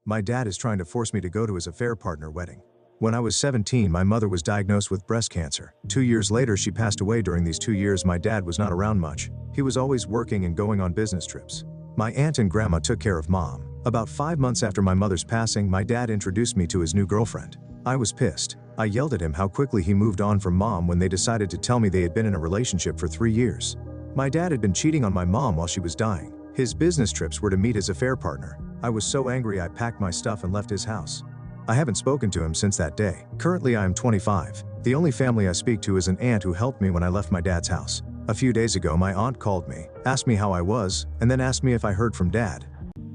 My dad is trying to force me to go to his affair partner wedding. When I was 17, my mother was diagnosed with breast cancer. 2 years later, she passed away. During these 2 years, my dad was not around much. He was always working and going on business trips. My aunt and grandma took care of mom. About 5 months after my mother's passing, my dad introduced me to his new girlfriend. I was pissed. I yelled at him how quickly he moved on from mom when they decided to tell me they had been in a relationship for 3 years. My dad had been cheating on my mom while she was dying. His business trips were to meet his affair partner. I was so angry I packed my stuff and left his house. I haven't spoken to him since that day. Currently I am 25. The only family I speak to is an aunt who helped me when I left my dad's house. A few days ago my aunt called me, asked me how I was, and then asked me if I heard from dad.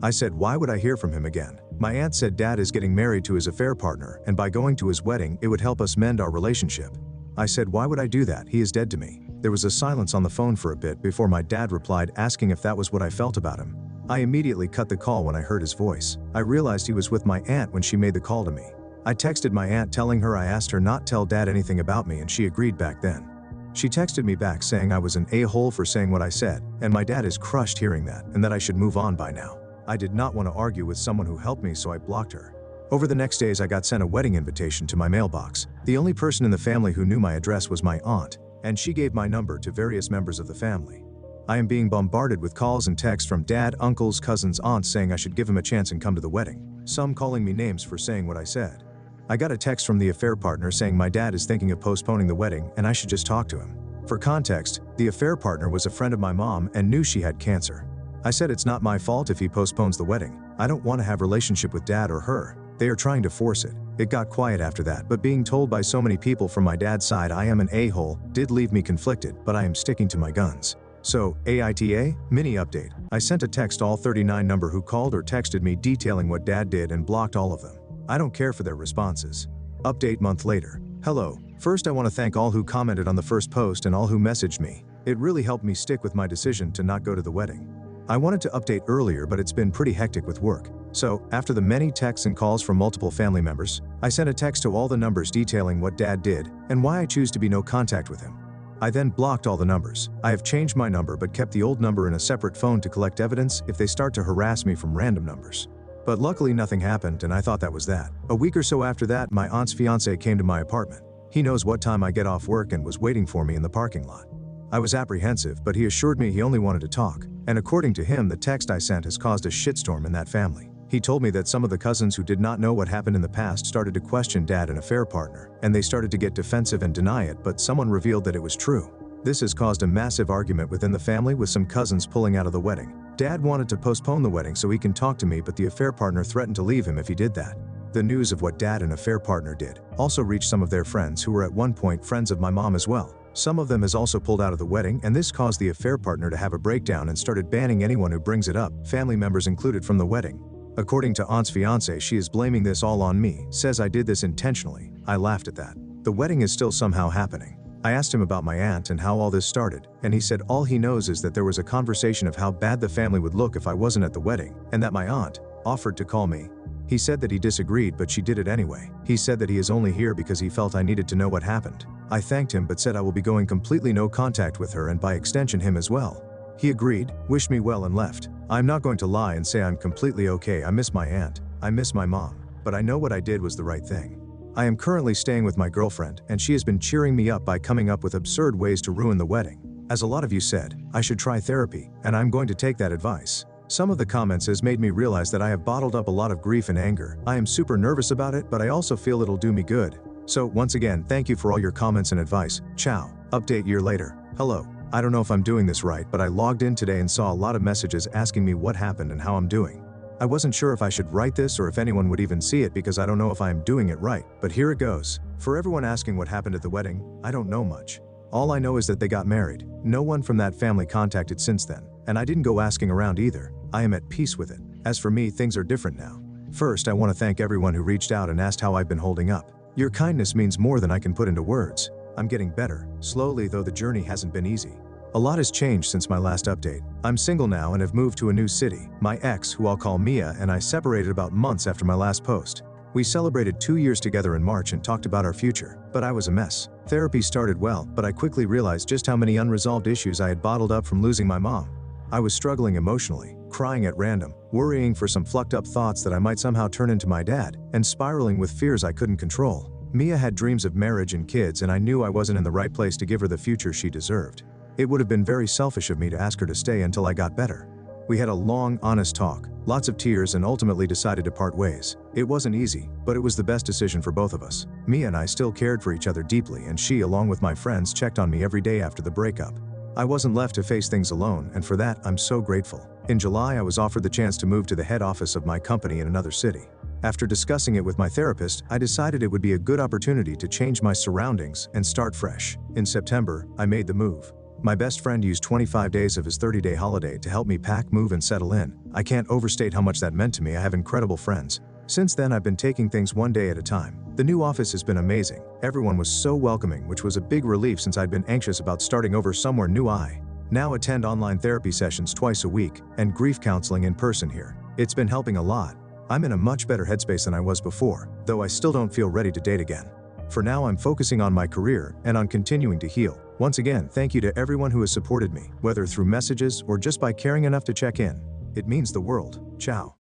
I said why would I hear from him again? My aunt said dad is getting married to his affair partner, and by going to his wedding it would help us mend our relationship. I said why would I do that? He is dead to me. There was a silence on the phone for a bit before my dad replied asking if that was what I felt about him. I immediately cut the call when I heard his voice. I realized he was with my aunt when she made the call to me. I texted my aunt telling her I asked her not tell dad anything about me and she agreed back then. She texted me back saying I was an a-hole for saying what I said, and my dad is crushed hearing that and that I should move on by now. I did not want to argue with someone who helped me, so I blocked her. Over the next days I got sent a wedding invitation to my mailbox. The only person in the family who knew my address was my aunt, and she gave my number to various members of the family. I am being bombarded with calls and texts from dad, uncles, cousins, aunts saying I should give him a chance and come to the wedding. Some calling me names for saying what I said. I got a text from the affair partner saying my dad is thinking of postponing the wedding and I should just talk to him. For context, the affair partner was a friend of my mom and knew she had cancer. I said it's not my fault if he postpones the wedding. I don't want to have a relationship with dad or her. They are trying to force it. It got quiet after that, but being told by so many people from my dad's side I am an a-hole did leave me conflicted, but I am sticking to my guns. So, AITA, mini update. I sent a text all 39 number who called or texted me detailing what dad did and blocked all of them. I don't care for their responses. Update month later. Hello. First I want to thank all who commented on the first post and all who messaged me. It really helped me stick with my decision to not go to the wedding. I wanted to update earlier, but it's been pretty hectic with work. So, after the many texts and calls from multiple family members, I sent a text to all the numbers detailing what dad did and why I choose to be no contact with him. I then blocked all the numbers. I have changed my number but kept the old number in a separate phone to collect evidence if they start to harass me from random numbers. But luckily nothing happened and I thought that was that. A week or so after that, my aunt's fiance came to my apartment. He knows what time I get off work and was waiting for me in the parking lot. I was apprehensive, but he assured me he only wanted to talk, and according to him the text I sent has caused a shitstorm in that family. He told me that some of the cousins who did not know what happened in the past started to question dad and affair partner, and they started to get defensive and deny it, but someone revealed that it was true. This has caused a massive argument within the family with some cousins pulling out of the wedding. Dad wanted to postpone the wedding so he can talk to me, but the affair partner threatened to leave him if he did that. The news of what dad and affair partner did also reached some of their friends who were at one point friends of my mom as well. Some of them has also pulled out of the wedding, and this caused the affair partner to have a breakdown and started banning anyone who brings it up, family members included, from the wedding. According to aunt's fiance, she is blaming this all on me, says I did this intentionally. I laughed at that. The wedding is still somehow happening. I asked him about my aunt and how all this started, and he said all he knows is that there was a conversation of how bad the family would look if I wasn't at the wedding, and that my aunt offered to call me. He said that he disagreed, but she did it anyway. He said that he is only here because he felt I needed to know what happened. I thanked him but said I will be going completely no contact with her and by extension him as well. He agreed, wished me well and left. I'm not going to lie and say I'm completely okay. I miss my aunt, I miss my mom, but I know what I did was the right thing. I am currently staying with my girlfriend and she has been cheering me up by coming up with absurd ways to ruin the wedding. As a lot of you said, I should try therapy, and I'm going to take that advice. Some of the comments has made me realize that I have bottled up a lot of grief and anger. I am super nervous about it, but I also feel it'll do me good. So once again, thank you for all your comments and advice. Ciao. Update year later. Hello. I don't know if I'm doing this right, but I logged in today and saw a lot of messages asking me what happened and how I'm doing. I wasn't sure if I should write this or if anyone would even see it because I don't know if I am doing it right, but here it goes. For everyone asking what happened at the wedding, I don't know much. All I know is that they got married. No one from that family contacted since then, and I didn't go asking around either. I am at peace with it. As for me, things are different now. First, I want to thank everyone who reached out and asked how I've been holding up. Your kindness means more than I can put into words. I'm getting better, slowly, though the journey hasn't been easy. A lot has changed since my last update. I'm single now and have moved to a new city. My ex, who I'll call Mia, and I separated about months after my last post. We celebrated 2 years together in March and talked about our future, but I was a mess. Therapy started well, but I quickly realized just how many unresolved issues I had bottled up from losing my mom. I was struggling emotionally, crying at random, worrying for some fucked up thoughts that I might somehow turn into my dad, and spiraling with fears I couldn't control. Mia had dreams of marriage and kids, and I knew I wasn't in the right place to give her the future she deserved. It would have been very selfish of me to ask her to stay until I got better. We had a long, honest talk, lots of tears, and ultimately decided to part ways. It wasn't easy, but it was the best decision for both of us. Mia and I still cared for each other deeply, and she, along with my friends, checked on me every day after the breakup. I wasn't left to face things alone, and for that, I'm so grateful. In July, I was offered the chance to move to the head office of my company in another city. After discussing it with my therapist, I decided it would be a good opportunity to change my surroundings and start fresh. In September, I made the move. My best friend used 25 days of his 30-day holiday to help me pack, move, and settle in. I can't overstate how much that meant to me. I have incredible friends. Since then, I've been taking things one day at a time. The new office has been amazing. Everyone was so welcoming, which was a big relief since I'd been anxious about starting over somewhere new. I now attend online therapy sessions twice a week and grief counseling in person here. It's been helping a lot. I'm in a much better headspace than I was before, though I still don't feel ready to date again. For now, I'm focusing on my career and on continuing to heal. Once again, thank you to everyone who has supported me, whether through messages or just by caring enough to check in. It means the world. Ciao.